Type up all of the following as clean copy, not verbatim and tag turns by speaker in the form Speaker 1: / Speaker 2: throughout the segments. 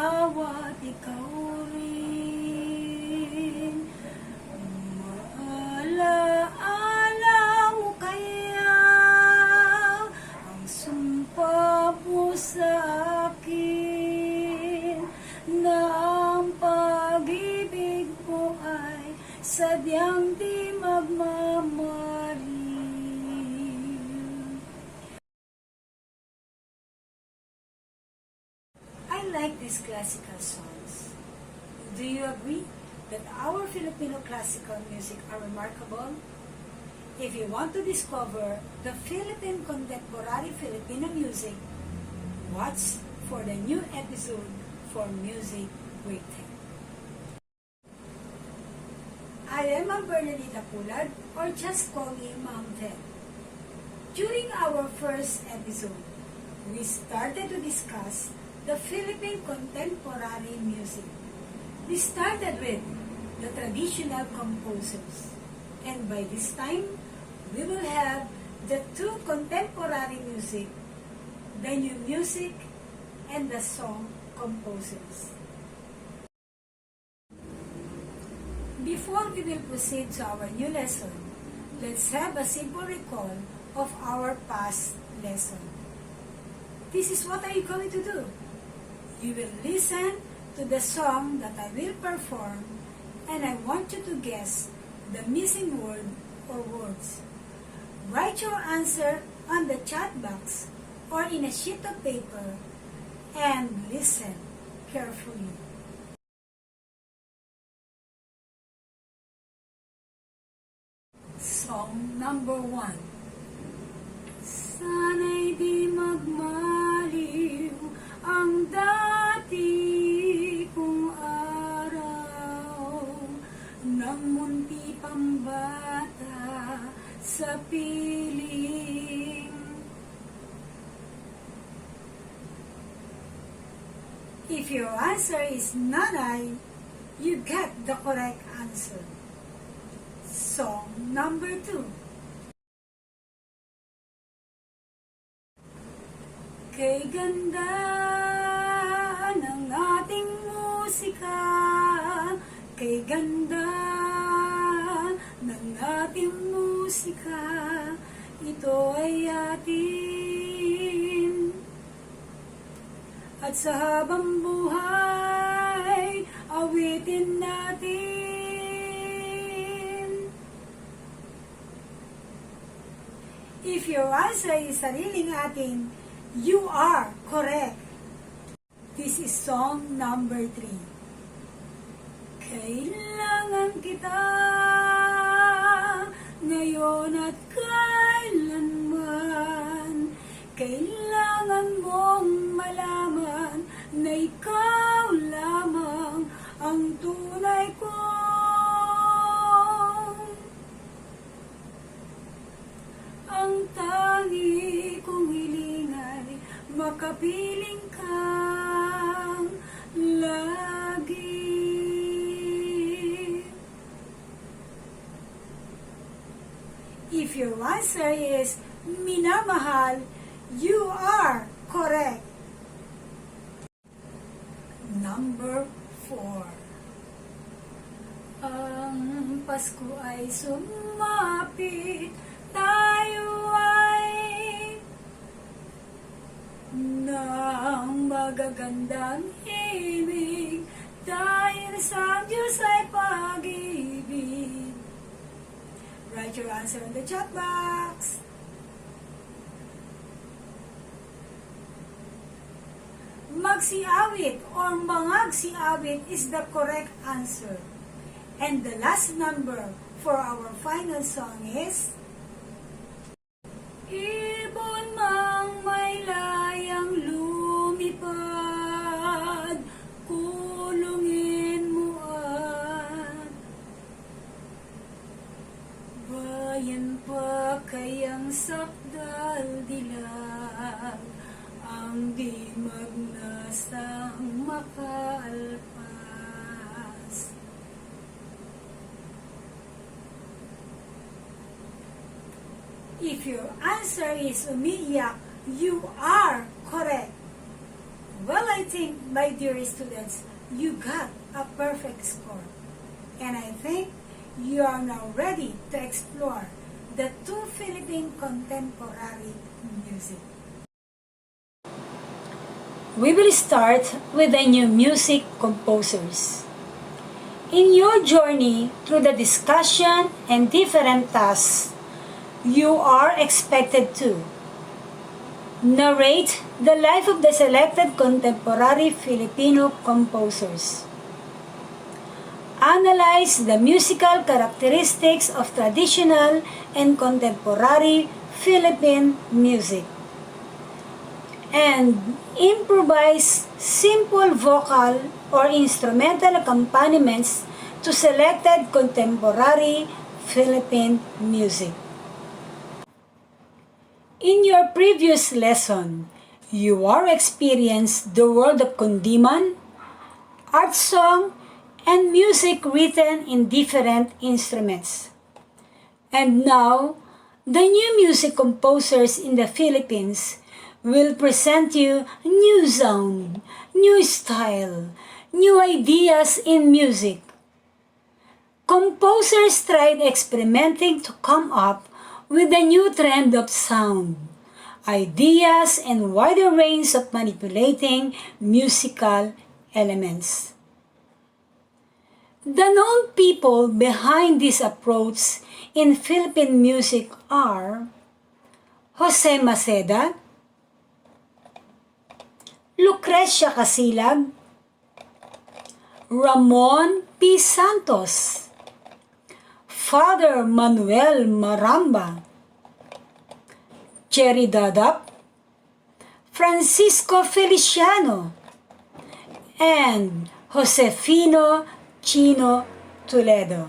Speaker 1: ginhawa't ikaw rin. Maalaala mo kaya ang sumpa mo sa akin, na ang pag-ibig mo ay sadyang di magmamali. I like these classical songs. Do you agree that our Filipino classical music are remarkable? If you want to discover the Philippine contemporary Filipino music, watch for the new episode for Music with Him. I am Ma'am Bernalita Pulad, or just call me Ma'am Ted. During our first episode, we started to discuss the Philippine contemporary music. We started with the traditional composers, and by this time, we will have the two contemporary music, the new music, and the song composers. Before we will proceed to our new lesson, let's have a simple recall of our past lesson. This is what are you going to do? You will listen to the song that I will perform, and I want you to guess the missing word or words. Write your answer on the chat box or in a sheet of paper and listen carefully. Song number 1. Sana'y di magmaliw ang dati kong araw, nang munti pang bata sa piling. If your answer is nanay, you get the correct answer. Song number 2. Kay ganda ng ating musika, kay ganda ng ating musika, ito ay atin. At sa habang buhay, awitin natin. If your answer is sariling atin, you are correct. This is song number 3. Kailangan kita ngayon at kailanman. Kailangan mong malaman na ikaw lamang ang tunay kong, ang tangi kong hiling ay makapiling kang lagi. If your answer is minamahal, you are correct. Number 4. Ang Pasko ay sumapit, tayo ay ng magagandang ibig, dahil sa Diyos ay pag-ibig. Write your answer in the chat box. Magsiawit or mangagsiawit is the correct answer. And the last number for our final song is ibon mang may layang lumipad, kulungin mo at bayan pa kayang sakdal dilag, ang di magnasang makaalpas. If your answer is umiiyak, you are correct. Well, I think, my dear students, you got a perfect score. And I think you are now ready to explore the two Philippine contemporary music. We will start with the new music composers. In your journey through the discussion and different tasks, you are expected to narrate the life of the selected contemporary Filipino composers, analyze the musical characteristics of traditional and contemporary Philippine music, and improvise simple vocal or instrumental accompaniments to selected contemporary Philippine music. In your previous lesson, you are experienced the world of kundiman, art song, and music written in different instruments. And now, the new music composers in the Philippines will present you new sound, new style, new ideas in music. Composers tried experimenting to come up with a new trend of sound, ideas, and wider range of manipulating musical elements. The known people behind this approach in Philippine music are Jose Maceda, Lucrecia Casilag, Ramon P. Santos, Father Manuel Maramba, Jerry Dadap, Francisco Feliciano, and Josefino Chino Toledo.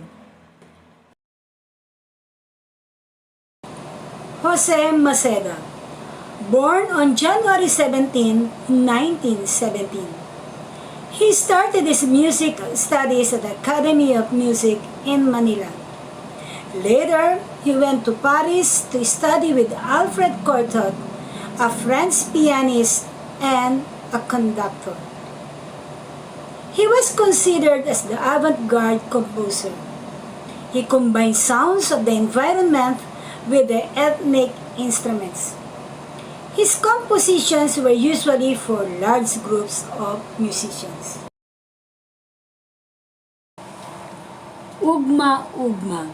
Speaker 1: Jose Maceda, born on January 17, 1917. He started his music studies at the Academy of Music in Manila. Later, he went to Paris to study with Alfred Cortot, a French pianist and a conductor. He was considered as the avant-garde composer. He combined sounds of the environment with the ethnic instruments. His compositions were usually for large groups of musicians. Ugma Ugma,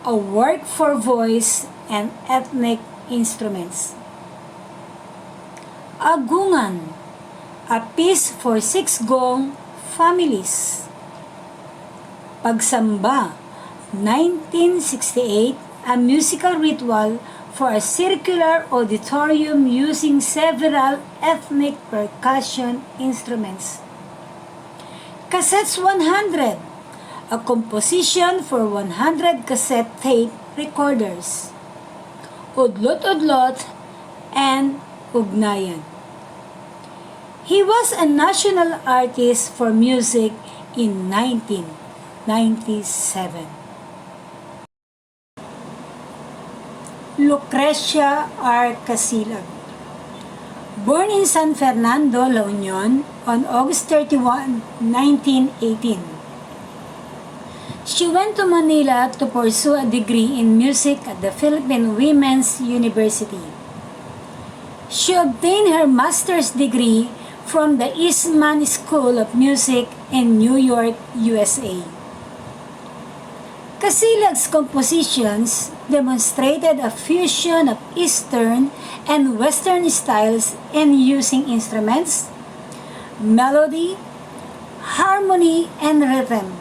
Speaker 1: a work for voice and ethnic instruments. Agungan, a piece for 6 gong families. Pagsamba, 1968, a musical ritual for a circular auditorium using several ethnic percussion instruments. Cassettes 100, a composition for 100 cassette tape recorders. Udlot Udlot and Ugnayan. He was a national artist for music in 1997. Lucrecia R. Casilag, born in San Fernando, La Union on August 31, 1918. She went to Manila to pursue a degree in music at the Philippine Women's University. She obtained her master's degree from the Eastman School of Music in New York, USA. Casilag's compositions demonstrated a fusion of Eastern and Western styles in using instruments, melody, harmony, and rhythm.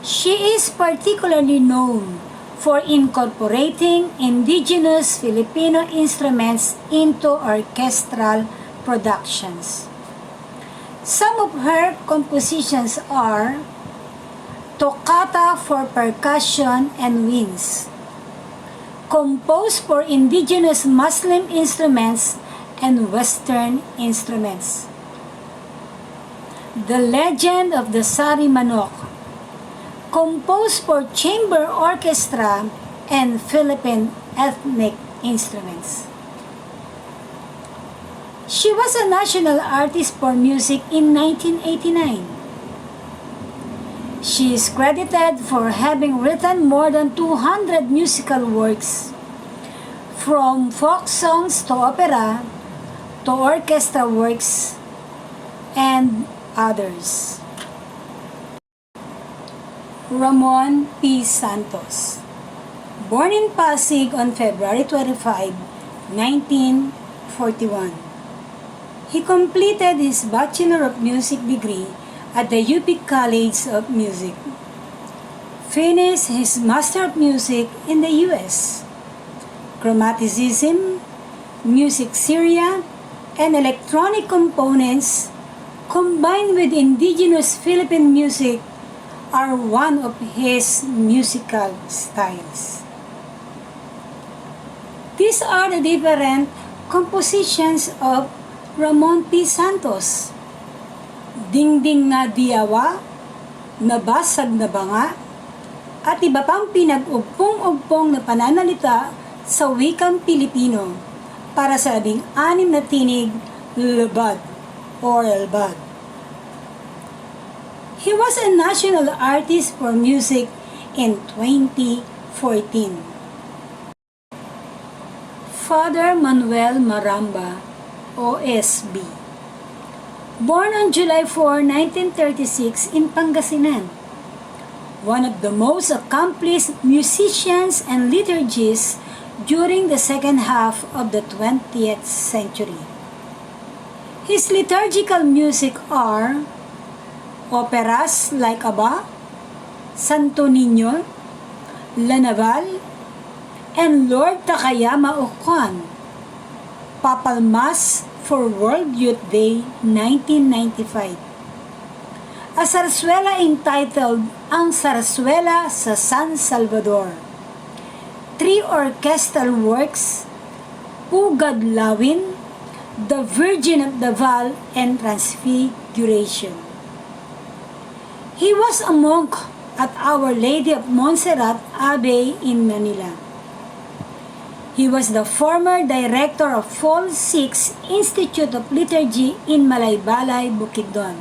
Speaker 1: She is particularly known for incorporating indigenous Filipino instruments into orchestral productions. Some of her compositions are Toccata for Percussion and Winds, composed for indigenous Muslim instruments and Western instruments. The Legend of the Sari Manok, composed for chamber orchestra and Philippine ethnic instruments. She was a national artist for music in 1989. She is credited for having written more than 200 musical works, from folk songs to opera to orchestra works and others. Ramon P. Santos, born in Pasig on February 25, 1941. He completed his Bachelor of Music degree at the UP College of Music. Finished his Master of Music in the US. Chromaticism, music theory, and electronic components combined with indigenous Philippine music are one of his musical styles. These are the different compositions of Ramon P. Santos: Dingding nga diyawa, Nabasag na banga, at iba pang pinag-ugpong-ugpong na pananalita sa wikang Pilipino para sa 16 na tinig lubad or elbad. He was a national artist for music in 2014. Father Manuel Maramba, OSB. Born on July 4, 1936 in Pangasinan. One of the most accomplished musicians and liturgists during the second half of the 20th century. His liturgical music are operas like Aba, Santo Niño, La Naval, and Lord Takayama Ukwan, Papal Mass for World Youth Day 1995. A sarsuela entitled Ang Sarsuela sa San Salvador. 3 orchestral works, Pugad Lawin, The Virgin of Davao, and Transfiguration. He was a monk at Our Lady of Montserrat Abbey in Manila. He was the former director of Fall 6 Institute of Liturgy in Malaybalay, Bukidnon,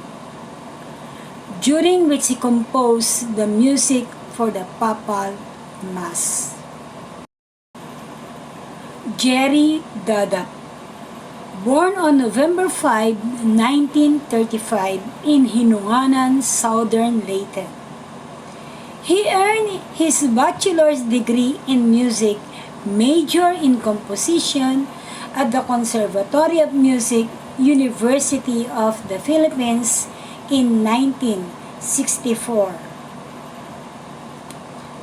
Speaker 1: during which he composed the music for the Papal Mass. Jerry Dadap, born on November 5, 1935 in Hinunganan, Southern Leyte. He earned his bachelor's degree in music, major in composition at the Conservatory of Music, University of the Philippines in 1964.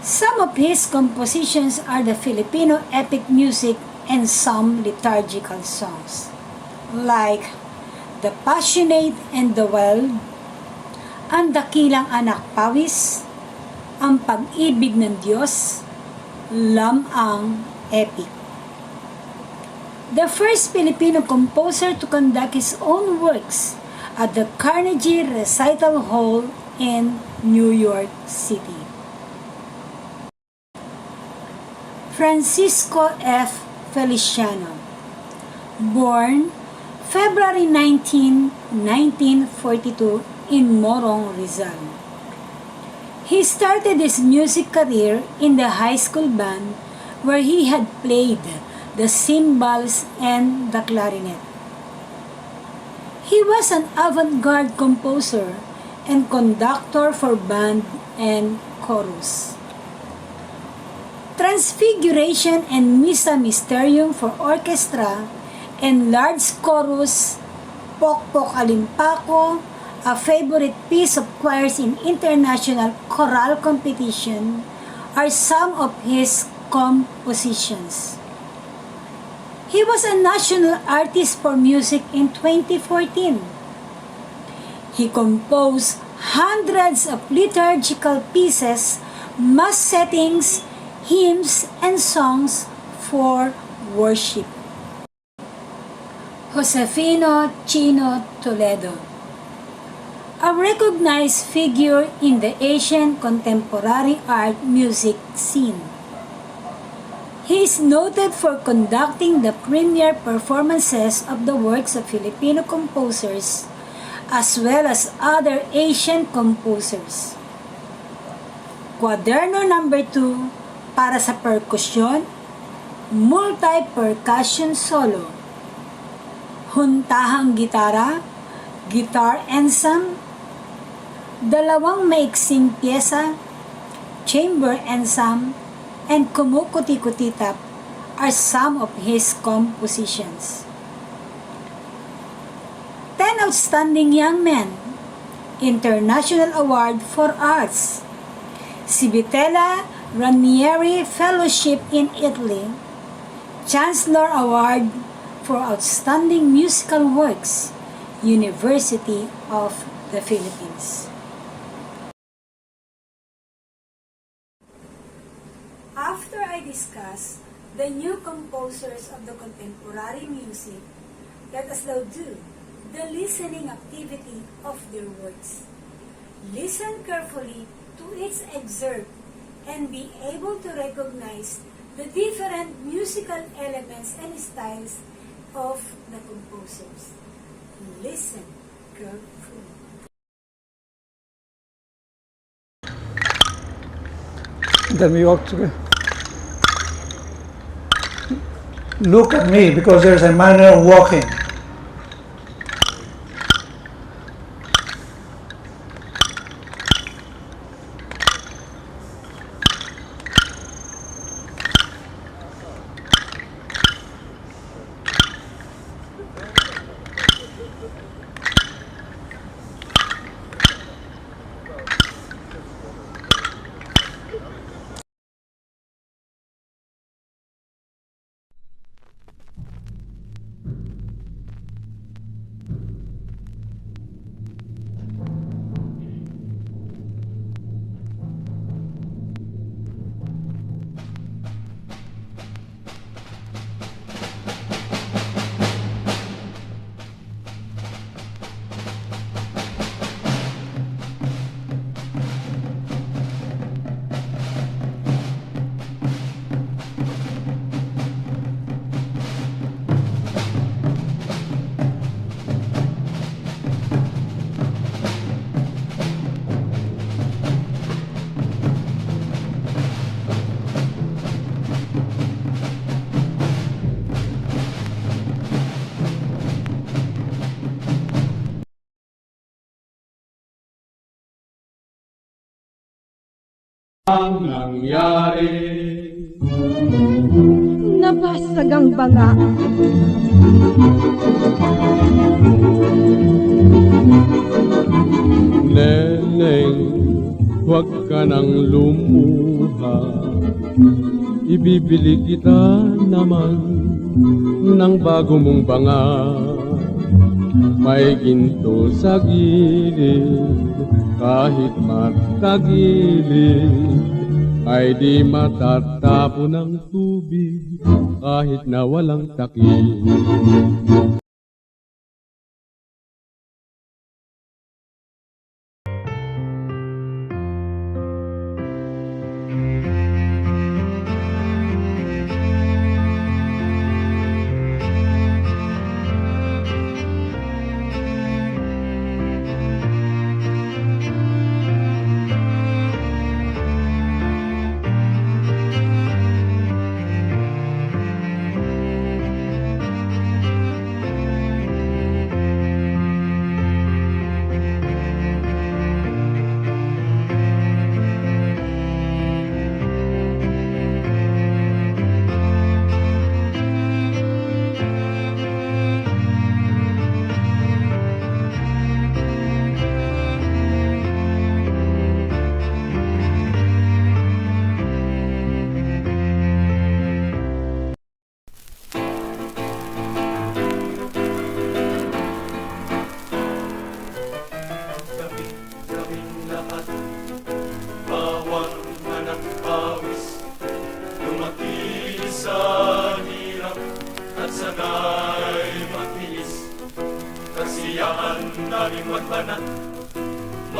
Speaker 1: Some of his compositions are the Filipino epic music and some liturgical songs, like The Passionate and the Wild, Ang Dakilang Anak Pawis, Ang Pag-ibig ng Diyos, Lam-ang Epic. The first Filipino composer to conduct his own works at the Carnegie Recital Hall in New York City. Francisco F. Feliciano, born February 19, 1942 in Morong, Rizal. He started his music career in the high school band where he had played the cymbals and the clarinet. He was an avant-garde composer and conductor for band and chorus. Transfiguration and Missa Mysterium for orchestra and large chorus, Pokpok Alimpako, a favorite piece of choirs in international choral competition, are some of his compositions. He was a national artist for music in 2014. He composed hundreds of liturgical pieces, mass settings, hymns, and songs for worship. Josefino Chino Toledo, a recognized figure in the Asian contemporary art music scene. He is noted for conducting the premier performances of the works of Filipino composers as well as other Asian composers. Quaderno number 2 para sa percussion, multi-percussion solo, huntahang gitara, guitar ensemble, dalawang maiksing pyesa, chamber ensemble, and kumukuti-kutitap are some of his compositions. 10 outstanding young men, International Award for Arts, Civitella Ranieri Fellowship in Italy, Chancellor Award for Outstanding Musical Works, University of the Philippines. After I discuss the new composers of the contemporary music, let us now do the listening activity of their works. Listen carefully to each excerpt and be able to recognize the different musical elements and styles of the composers. Listen carefully.
Speaker 2: Then we walk together. Look at me, because there's a manner of walking.
Speaker 3: Ang nangyari,
Speaker 4: nabasag ang banga.
Speaker 3: Neneng, huwag ka nang lumuha. Ibibili kita naman ng bago mong banga. May ginto sa gilid, kahit matagilid, ay di matatapo ng tubig, kahit na walang takip.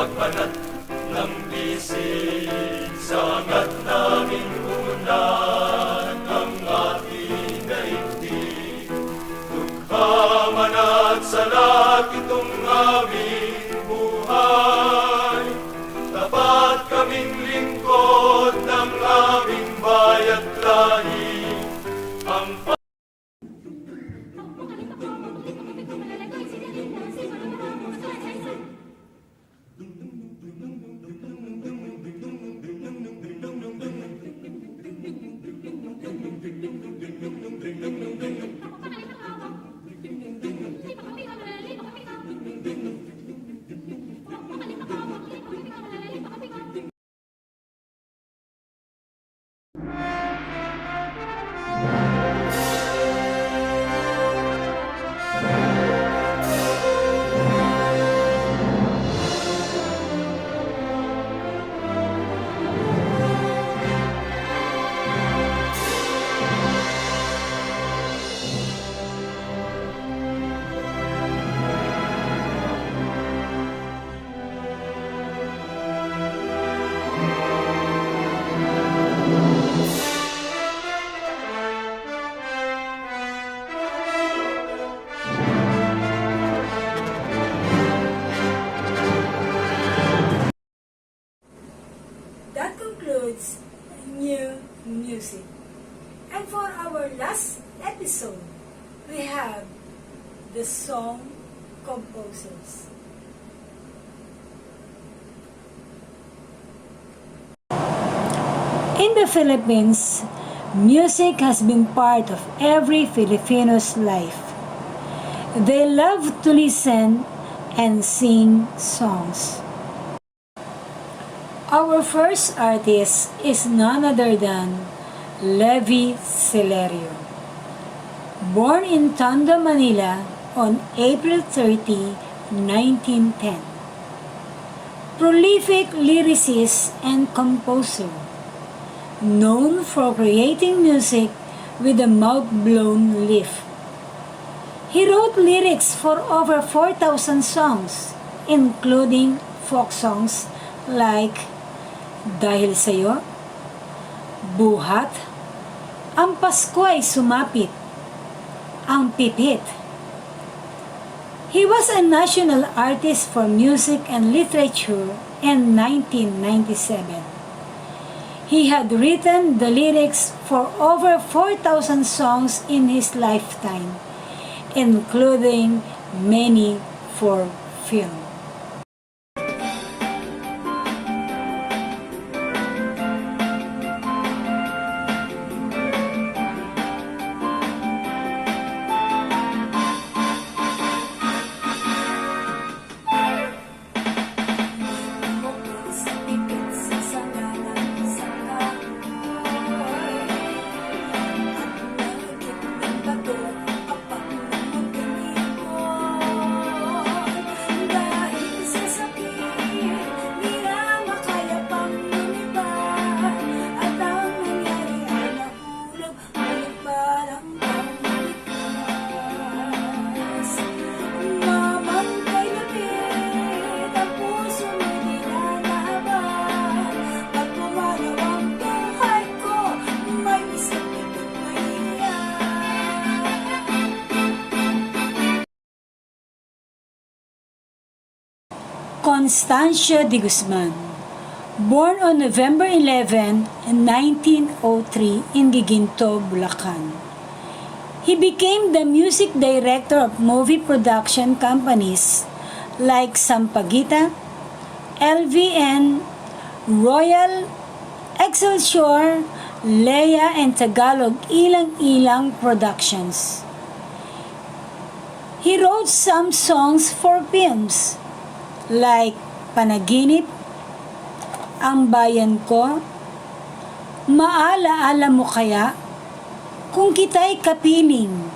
Speaker 5: magbanat ng bisig sa angat naming unan ang Sasalat itong aming buhay. Tapat kaming lingkod ng aming baya't lahi. Ang
Speaker 1: That concludes new music. And for our last episode, we have the song composers. In the Philippines, music has been part of every Filipino's life. They love to listen and sing songs. Our first artist is none other than Levi Celerio. Born in Tondo, Manila on April 30, 1910. Prolific lyricist and composer, known for creating music with a mouth-blown lift. He wrote lyrics for over 4,000 songs, including folk songs like Dahil Sa'yo, Buhat, Ang Pasko Ay Sumapit, Ang Pipit. He was a national artist for music and literature in 1997. He had written the lyrics for over 4,000 songs in his lifetime, including many for film. Constancia de Guzman, born on November 11, 1903 in Giginto, Bulacan. He became the music director of movie production companies like Sampaguita, LVN, Royal, Excelsior, Leia, and Tagalog Ilang-Ilang Productions. He wrote some songs for films like Panaginip, Ang Bayan Ko, Maala-ala Mo Kaya, Kung Kita'y Kapiling,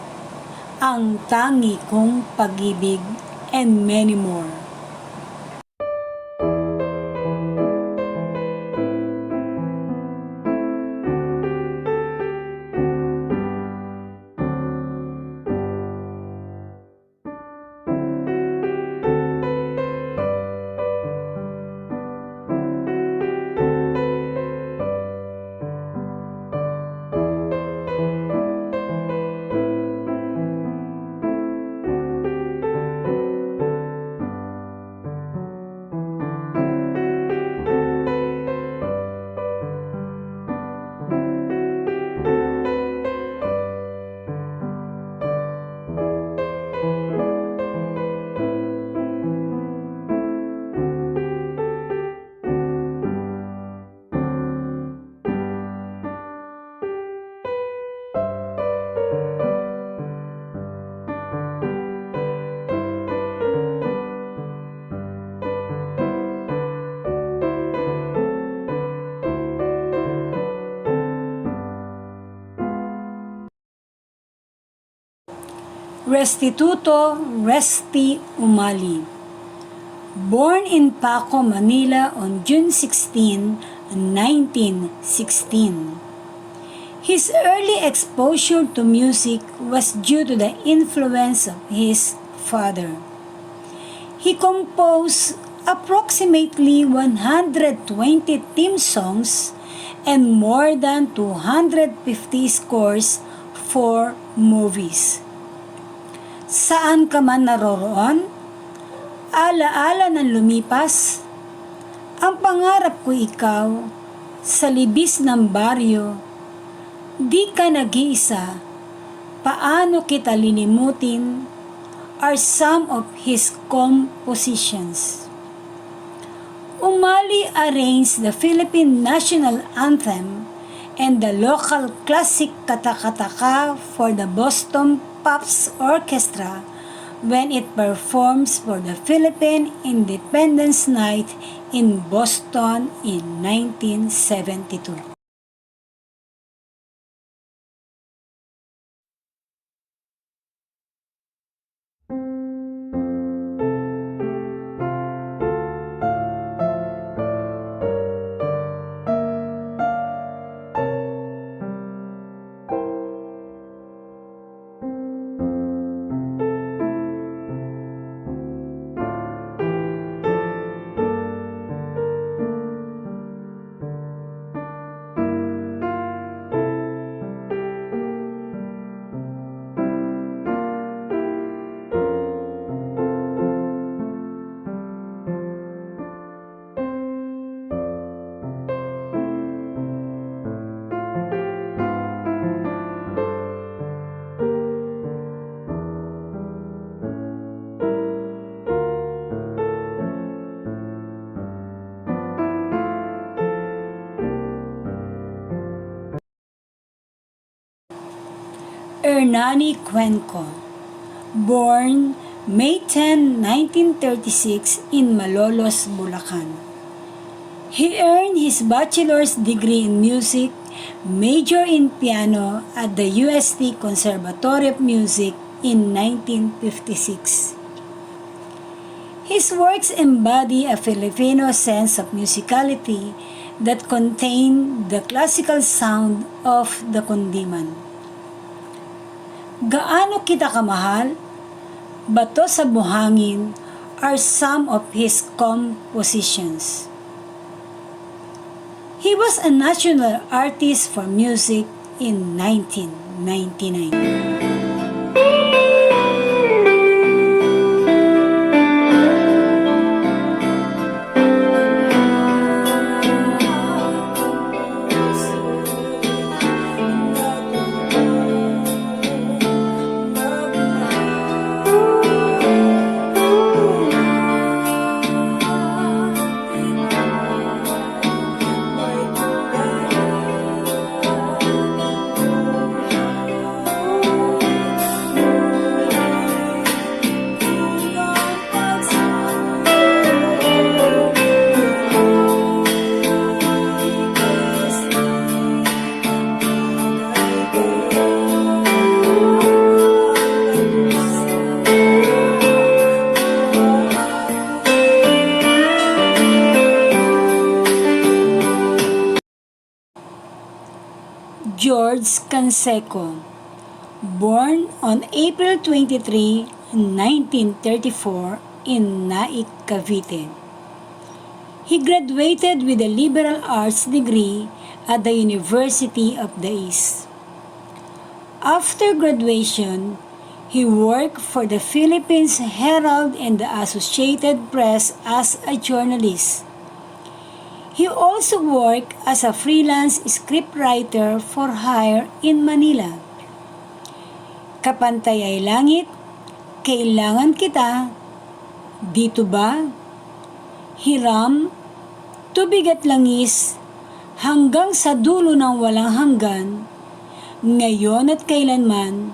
Speaker 1: Ang Tangi Kong Pag-ibig, and many more. Restituto Resti Umali. Born in Paco, Manila on June 16, 1916. His early exposure to music was due to the influence of his father. He composed approximately 120 theme songs and more than 250 scores for movies. Saan ka man naroroon, alaala ng lumipas, ang pangarap ko ikaw, sa libis ng baryo, di ka nag-iisa, paano kita lilimutin, are some of his compositions. Umali arranged the Philippine national anthem and the local classic Katakataka for the Boston Pops Orchestra when it performs for the Philippine Independence Night in Boston in 1972. Ernani Cuenco, born May 10, 1936 in Malolos, Bulacan. He earned his bachelor's degree in music, major in piano at the UST Conservatory of Music in 1956. His works embody a Filipino sense of musicality that contain the classical sound of the kundiman. Gaano kita kamahal? Bato sa buhangin are some of his compositions. He was a national artist for music in 1999. Canseco, born on April 23, 1934 in Naik, Cavite. He graduated with a liberal arts degree at the University of the East. After graduation, he worked for the Philippines Herald and the Associated Press as a journalist. He also worked as a freelance scriptwriter for hire in Manila. Kapantay ay langit, kailangan kita, dito ba? Hiram, tubig at langis, hanggang sa dulo ng walang hanggan, ngayon at kailanman,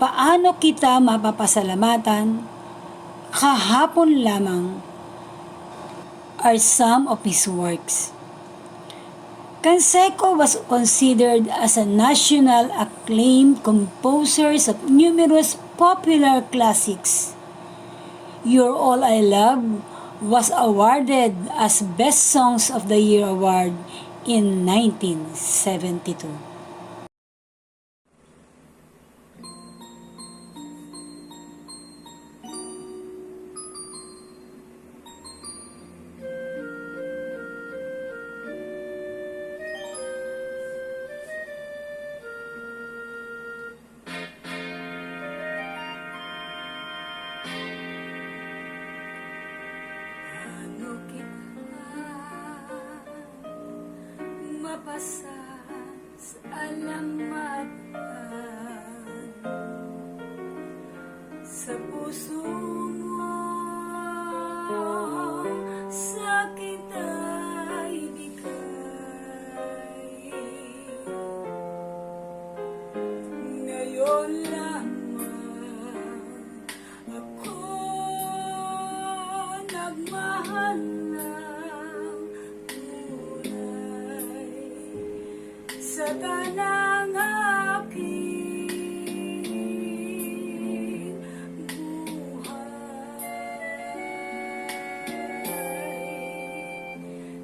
Speaker 1: paano kita mapapasalamatan, kahapon lamang, are some of his works. Canseco was considered as a national acclaimed composer of numerous popular classics. You're All I Love was awarded as Best Songs of the Year award in 1972. Ano kita mapasa sa alamatan sa puso mo sakit ay bigay ngayon lamang ako nagmahal ng tunay sa tanang aking buhay.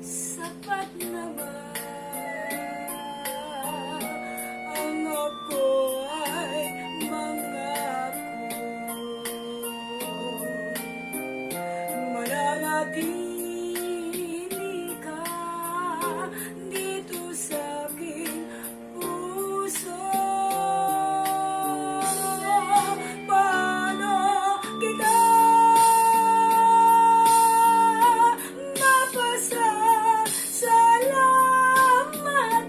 Speaker 1: Sapat na ba ang ako ay mangako? Mananatili ka dito sa aking puso. Paano kita mapasa sa lamatan?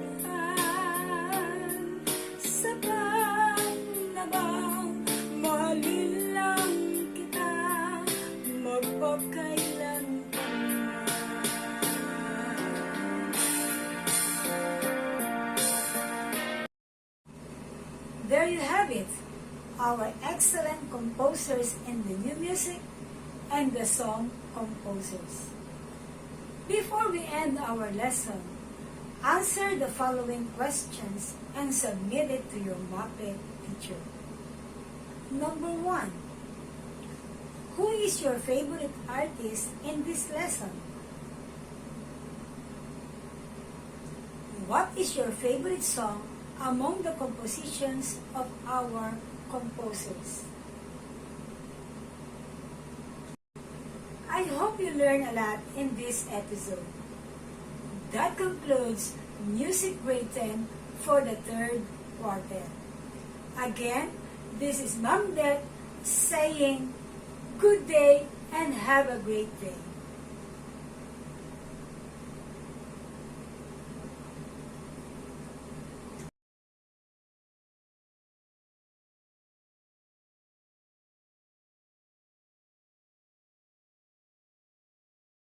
Speaker 1: Sapat na bang mahalin lang kita magpakailanman? There you have it, our excellent composers in the new music and the song composers. Before we end our lesson, answer the following questions and submit it to your Muppet teacher. Number 1. Who is your favorite artist in this lesson? What is your favorite song among the compositions of our composers? I hope you learned a lot in this episode. That concludes Music Grade 10 for the third quarter. Again, this is Ma'am Det saying good day and have a great day.